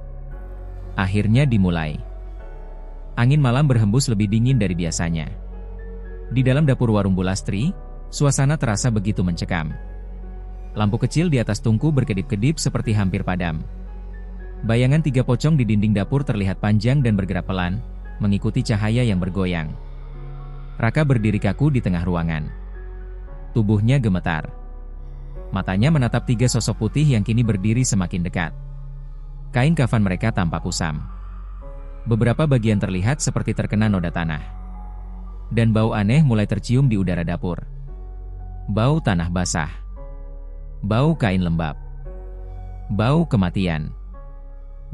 S1: akhirnya dimulai. Angin malam berhembus lebih dingin dari biasanya. Di dalam dapur warung Bu Lastri, suasana terasa begitu mencekam. Lampu kecil di atas tungku berkedip-kedip seperti hampir padam. Bayangan 3 pocong di dinding dapur terlihat panjang dan bergerak pelan, mengikuti cahaya yang bergoyang. Raka berdiri kaku di tengah ruangan. Tubuhnya gemetar. Matanya menatap 3 sosok putih yang kini berdiri semakin dekat. Kain kafan mereka tampak kusam. Beberapa bagian terlihat seperti terkena noda tanah. Dan bau aneh mulai tercium di udara dapur. Bau tanah basah. Bau kain lembab. Bau kematian.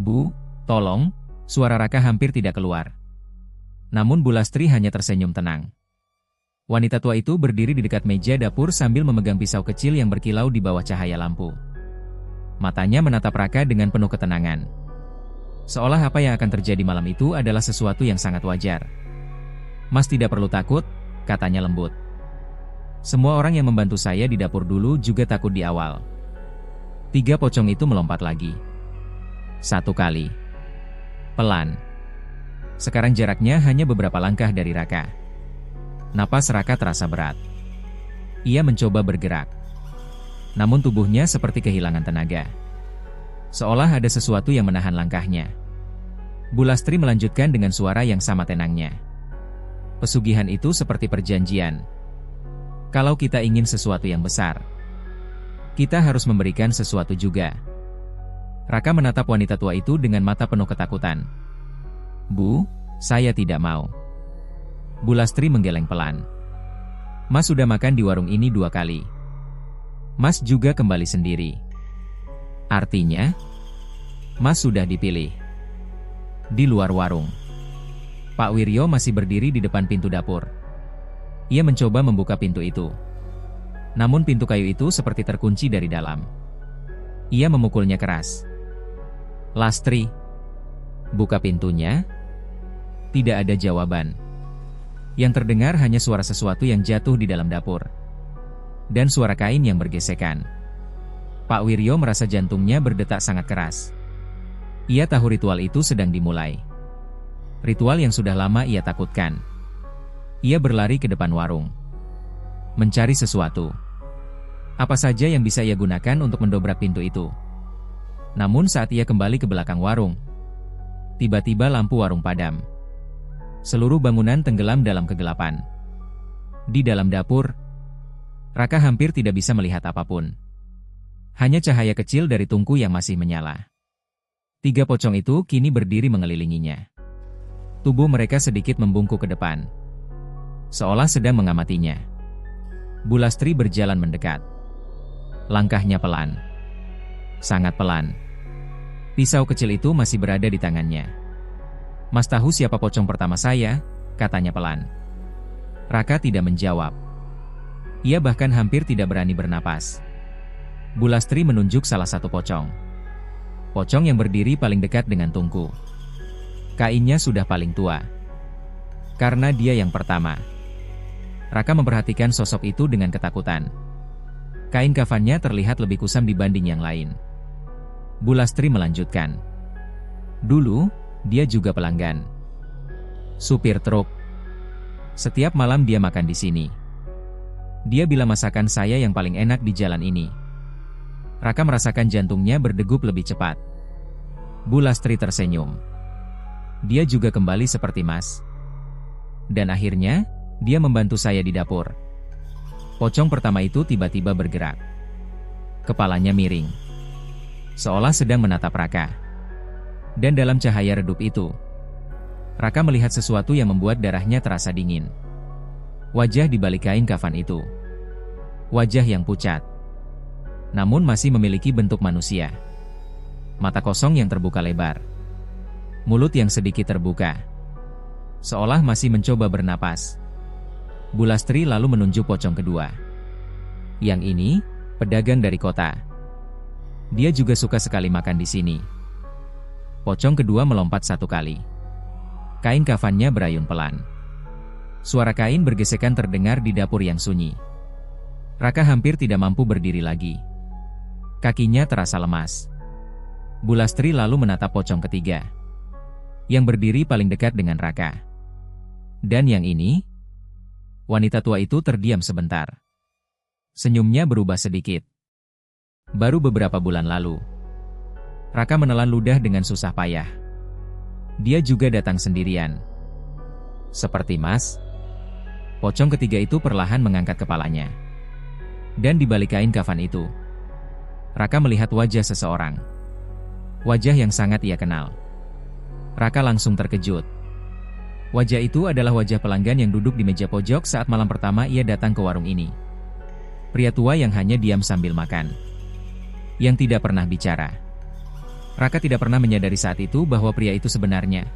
S1: "Bu, tolong," suara Raka hampir tidak keluar. Namun Bu Lastri hanya tersenyum tenang. Wanita tua itu berdiri di dekat meja dapur sambil memegang pisau kecil yang berkilau di bawah cahaya lampu. Matanya menatap Raka dengan penuh ketenangan. Seolah apa yang akan terjadi malam itu adalah sesuatu yang sangat wajar. "Mas tidak perlu takut," katanya lembut. "Semua orang yang membantu saya di dapur dulu juga takut di awal." 3 pocong itu melompat lagi. 1 kali. Pelan. Sekarang jaraknya hanya beberapa langkah dari Raka. Napas Raka terasa berat. Ia mencoba bergerak. Namun tubuhnya seperti kehilangan tenaga. Seolah ada sesuatu yang menahan langkahnya. Bu Lastri melanjutkan dengan suara yang sama tenangnya. "Pesugihan itu seperti perjanjian. Kalau kita ingin sesuatu yang besar, kita harus memberikan sesuatu juga." Raka menatap wanita tua itu dengan mata penuh ketakutan. "Bu, saya tidak mau." Bu Lastri menggeleng pelan. "Mas sudah makan di warung ini 2 kali. Mas juga kembali sendiri. Artinya, Mas sudah dipilih." Di luar warung, Pak Wiryo masih berdiri di depan pintu dapur. Ia mencoba membuka pintu itu. Namun pintu kayu itu seperti terkunci dari dalam. Ia memukulnya keras. "Lastri, buka pintunya." Tidak ada jawaban. Yang terdengar hanya suara sesuatu yang jatuh di dalam dapur. Dan suara kain yang bergesekan. Pak Wiryo merasa jantungnya berdetak sangat keras. Ia tahu ritual itu sedang dimulai. Ritual yang sudah lama ia takutkan. Ia berlari ke depan warung. Mencari sesuatu. Apa saja yang bisa ia gunakan untuk mendobrak pintu itu. Namun saat ia kembali ke belakang warung, tiba-tiba lampu warung padam. Seluruh bangunan tenggelam dalam kegelapan. Di dalam dapur, Raka hampir tidak bisa melihat apapun. Hanya cahaya kecil dari tungku yang masih menyala. 3 pocong itu kini berdiri mengelilinginya. Tubuh mereka sedikit membungkuk ke depan. Seolah sedang mengamatinya. Bu Lastri berjalan mendekat. Langkahnya pelan. Sangat pelan. Pisau kecil itu masih berada di tangannya. "Mas tahu siapa pocong pertama saya?" katanya pelan. Raka tidak menjawab. Ia bahkan hampir tidak berani bernapas. Bu Lastri menunjuk salah satu pocong. Pocong yang berdiri paling dekat dengan tungku. Kainnya sudah paling tua. Karena dia yang pertama. Raka memperhatikan sosok itu dengan ketakutan. Kain kafannya terlihat lebih kusam dibanding yang lain. Bu Lastri melanjutkan. "Dulu, dia juga pelanggan. Supir truk. Setiap malam dia makan di sini. Dia bilang masakan saya yang paling enak di jalan ini." Raka merasakan jantungnya berdegup lebih cepat. Bu Lastri tersenyum. "Dia juga kembali seperti Mas. Dan akhirnya, dia membantu saya di dapur." Pocong pertama itu tiba-tiba bergerak. Kepalanya miring. Seolah sedang menatap Raka. Dan dalam cahaya redup itu, Raka melihat sesuatu yang membuat darahnya terasa dingin. Wajah di balik kain kafan itu. Wajah yang pucat. Namun masih memiliki bentuk manusia. Mata kosong yang terbuka lebar. Mulut yang sedikit terbuka. Seolah masih mencoba bernapas. Bu Lastri lalu menunjuk pocong kedua. "Yang ini, pedagang dari kota. Dia juga suka sekali makan di sini." Pocong kedua melompat 1 kali. Kain kafannya berayun pelan. Suara kain bergesekan terdengar di dapur yang sunyi. Raka hampir tidak mampu berdiri lagi. Kakinya terasa lemas. Bulastri lalu menatap pocong ketiga, yang berdiri paling dekat dengan Raka. Dan yang ini? Wanita tua itu terdiam sebentar. Senyumnya berubah sedikit. Baru beberapa bulan lalu, Raka menelan ludah dengan susah payah. Dia juga datang sendirian. Seperti Mas. Pocong ketiga itu perlahan mengangkat kepalanya. Dan di balik kain kafan itu, Raka melihat wajah seseorang. Wajah yang sangat ia kenal. Raka langsung terkejut. Wajah itu adalah wajah pelanggan yang duduk di meja pojok saat malam pertama ia datang ke warung ini. Pria tua yang hanya diam sambil makan. Yang tidak pernah bicara. Raka tidak pernah menyadari saat itu bahwa pria itu sebenarnya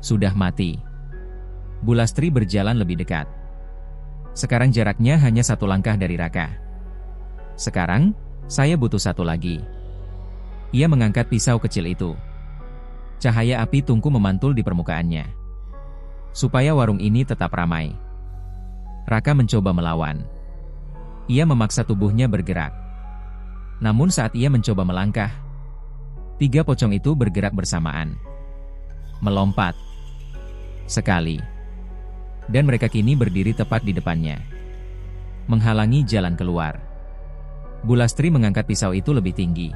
S1: sudah mati. Bulastri berjalan lebih dekat. Sekarang jaraknya hanya 1 langkah dari Raka. Sekarang, saya butuh 1 lagi. Ia mengangkat pisau kecil itu. Cahaya api tungku memantul di permukaannya. Supaya warung ini tetap ramai. Raka mencoba melawan. Ia memaksa tubuhnya bergerak. Namun saat ia mencoba melangkah, 3 pocong itu bergerak bersamaan. Melompat. Sekali. Dan mereka kini berdiri tepat di depannya. Menghalangi jalan keluar. Bulastri mengangkat pisau itu lebih tinggi.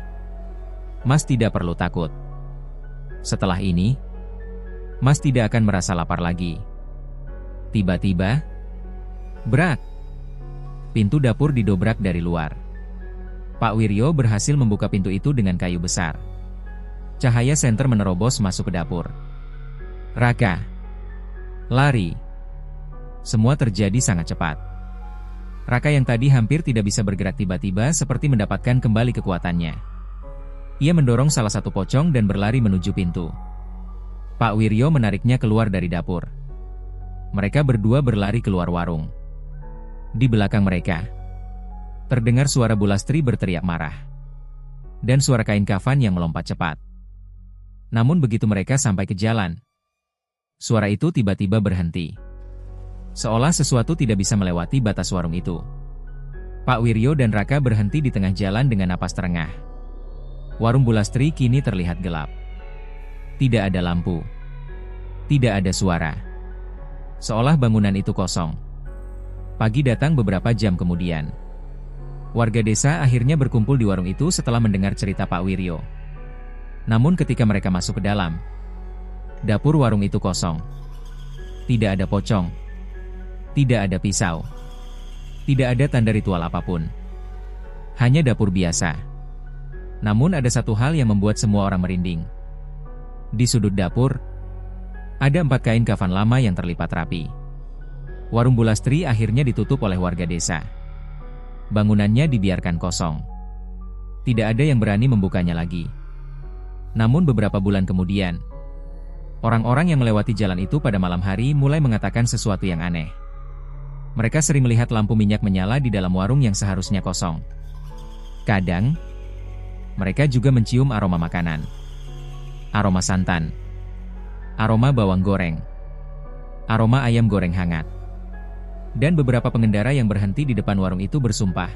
S1: Mas tidak perlu takut. Setelah ini, Mas tidak akan merasa lapar lagi. Tiba-tiba, brak! Pintu dapur didobrak dari luar. Pak Wiryo berhasil membuka pintu itu dengan kayu besar. Cahaya senter menerobos masuk ke dapur. Raka! Lari! Semua terjadi sangat cepat. Raka yang tadi hampir tidak bisa bergerak tiba-tiba seperti mendapatkan kembali kekuatannya. Ia mendorong salah satu pocong dan berlari menuju pintu. Pak Wiryo menariknya keluar dari dapur. Mereka berdua berlari keluar warung. Di belakang mereka, terdengar suara Bulastri berteriak marah. Dan suara kain kafan yang melompat cepat. Namun begitu mereka sampai ke jalan, suara itu tiba-tiba berhenti. Seolah sesuatu tidak bisa melewati batas warung itu. Pak Wiryo dan Raka berhenti di tengah jalan dengan napas terengah. Warung Bulastri kini terlihat gelap. Tidak ada lampu. Tidak ada suara. Seolah bangunan itu kosong. Pagi datang beberapa jam kemudian. Warga desa akhirnya berkumpul di warung itu setelah mendengar cerita Pak Wiryo. Namun ketika mereka masuk ke dalam, dapur warung itu kosong. Tidak ada pocong. Tidak ada pisau. Tidak ada tanda ritual apapun. Hanya dapur biasa. Namun ada satu hal yang membuat semua orang merinding. Di sudut dapur, ada 4 kain kafan lama yang terlipat rapi. Warung Bulastri akhirnya ditutup oleh warga desa. Bangunannya dibiarkan kosong. Tidak ada yang berani membukanya lagi. Namun beberapa bulan kemudian, orang-orang yang melewati jalan itu pada malam hari mulai mengatakan sesuatu yang aneh. Mereka sering melihat lampu minyak menyala di dalam warung yang seharusnya kosong. Kadang, mereka juga mencium aroma makanan. Aroma santan. Aroma bawang goreng. Aroma ayam goreng hangat. Dan beberapa pengendara yang berhenti di depan warung itu bersumpah.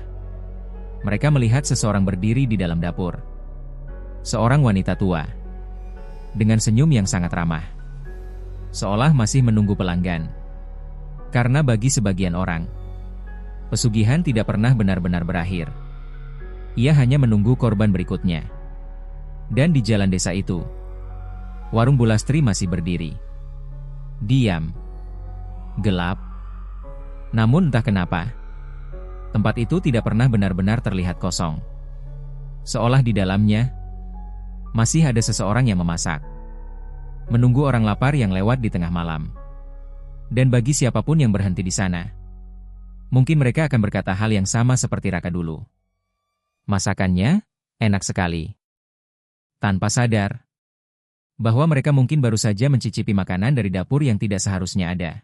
S1: Mereka melihat seseorang berdiri di dalam dapur. Seorang wanita tua. Dengan senyum yang sangat ramah. Seolah masih menunggu pelanggan. Karena bagi sebagian orang, pesugihan tidak pernah benar-benar berakhir. Ia hanya menunggu korban berikutnya. Dan di jalan desa itu, warung Bulastri masih berdiri. Diam. Gelap. Namun entah kenapa, tempat itu tidak pernah benar-benar terlihat kosong. Seolah di dalamnya, masih ada seseorang yang memasak. Menunggu orang lapar yang lewat di tengah malam. Dan bagi siapapun yang berhenti di sana, mungkin mereka akan berkata hal yang sama seperti Raka dulu. Masakannya enak sekali. Tanpa sadar bahwa mereka mungkin baru saja mencicipi makanan dari dapur yang tidak seharusnya ada.